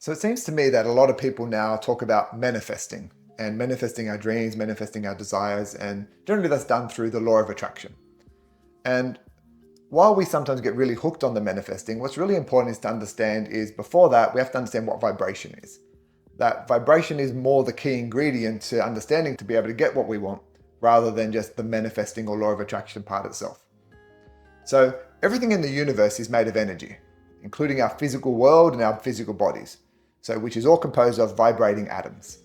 So it seems to me that a lot of people now talk about manifesting and manifesting our dreams, manifesting our desires, and generally that's done through the law of attraction. And while we sometimes get really hooked on the manifesting, what's really important is to understand is before that, we have to understand what vibration is. That vibration is more the key ingredient to understanding to be able to get what we want rather than just the manifesting or law of attraction part itself. So everything in the universe is made of energy, including our physical world and our physical bodies. So which is all composed of vibrating atoms.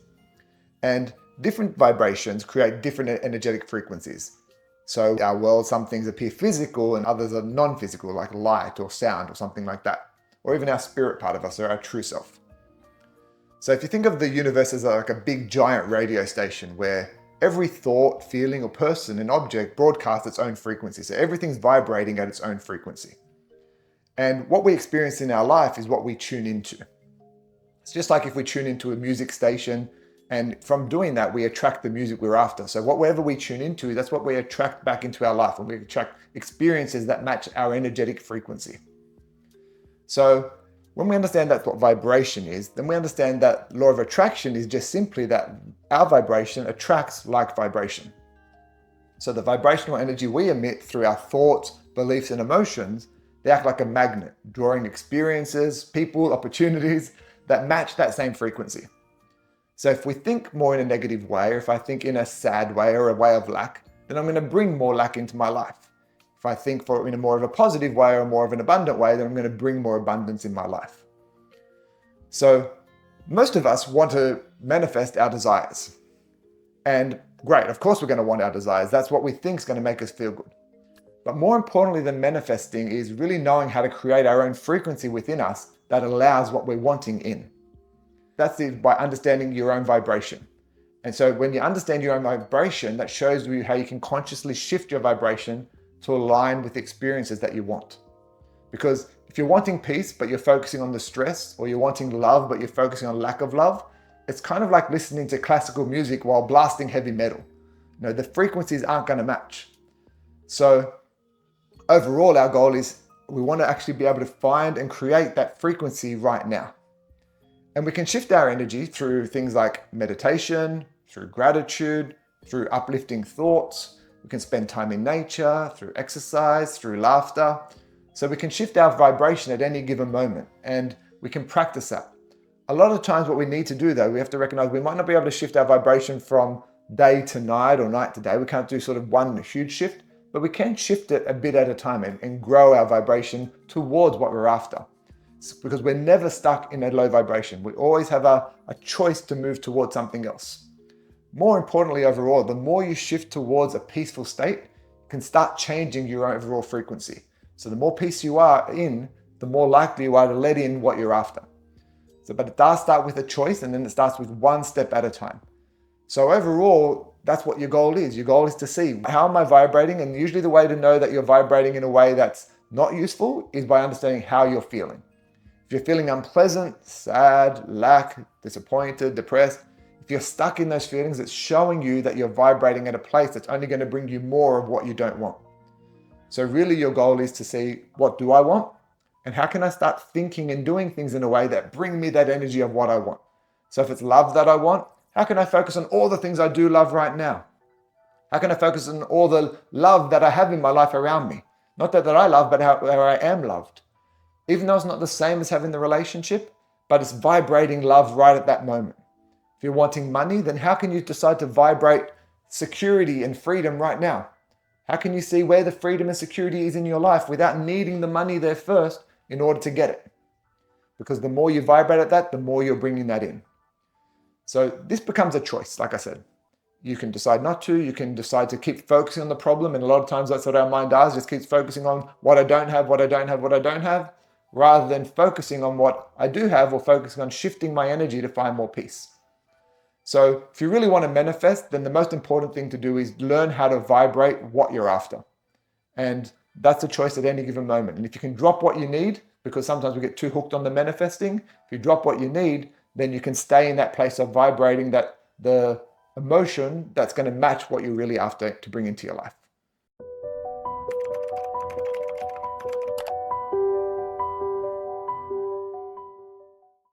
And different vibrations create different energetic frequencies. So our world, some things appear physical and others are non-physical, like light or sound or something like that. Or even our spirit part of us or our true self. So if you think of the universe as like a big giant radio station where every thought, feeling or person and object broadcasts its own frequency. So everything's vibrating at its own frequency. And what we experience in our life is what we tune into. It's just like if we tune into a music station, and from doing that, we attract the music we're after. So whatever we tune into, that's what we attract back into our life, and we attract experiences that match our energetic frequency. So when we understand that's what vibration is, then we understand that law of attraction is just simply that our vibration attracts like vibration. So the vibrational energy we emit through our thoughts, beliefs, and emotions, they act like a magnet, drawing experiences, people, opportunities, that match that same frequency. So if we think more in a negative way, or if I think in a sad way or a way of lack, then I'm going to bring more lack into my life. If I think in a more of a positive way or more of an abundant way, then I'm going to bring more abundance in my life. So most of us want to manifest our desires. And great, of course we're going to want our desires. That's what we think is going to make us feel good. But more importantly than manifesting is really knowing how to create our own frequency within us that allows what we're wanting in. That's by understanding your own vibration. And so when you understand your own vibration, that shows you how you can consciously shift your vibration to align with the experiences that you want. Because if you're wanting peace, but you're focusing on the stress, or you're wanting love, but you're focusing on lack of love, it's kind of like listening to classical music while blasting heavy metal. The frequencies aren't going to match. So overall, our goal is we want to actually be able to find and create that frequency right now. And we can shift our energy through things like meditation, through gratitude, through uplifting thoughts. We can spend time in nature, through exercise, through laughter. So we can shift our vibration at any given moment, and we can practice that. A lot of times what we need to do though, we have to recognize we might not be able to shift our vibration from day to night or night to day. We can't do sort of one huge shift, but we can shift it a bit at a time and grow our vibration towards what we're after. Because we're never stuck in a low vibration. We always have a choice to move towards something else. More importantly overall, the more you shift towards a peaceful state, you can start changing your overall frequency. So the more peace you are in, the more likely you are to let in what you're after. But it does start with a choice, and then it starts with one step at a time. So overall, that's what your goal is. Your goal is to see, how am I vibrating? And usually the way to know that you're vibrating in a way that's not useful is by understanding how you're feeling. If you're feeling unpleasant, sad, lack, disappointed, depressed, if you're stuck in those feelings, it's showing you that you're vibrating at a place that's only going to bring you more of what you don't want. So really your goal is to see, what do I want? And how can I start thinking and doing things in a way that bring me that energy of what I want? So if it's love that I want, how can I focus on all the things I do love right now? How can I focus on all the love that I have in my life around me? Not that I love, but how I am loved. Even though it's not the same as having the relationship, but it's vibrating love right at that moment. If you're wanting money, then how can you decide to vibrate security and freedom right now? How can you see where the freedom and security is in your life without needing the money there first in order to get it? Because the more you vibrate at that, the more you're bringing that in. So this becomes a choice, like I said. You can decide not to, you can decide to keep focusing on the problem, and a lot of times that's what our mind does, just keeps focusing on what I don't have, what I don't have, what I don't have, rather than focusing on what I do have or focusing on shifting my energy to find more peace. So if you really want to manifest, then the most important thing to do is learn how to vibrate what you're after. And that's a choice at any given moment. And if you can drop what you need, because sometimes we get too hooked on the manifesting, if you drop what you need, then you can stay in that place of vibrating that the emotion that's going to match what you're really after to bring into your life.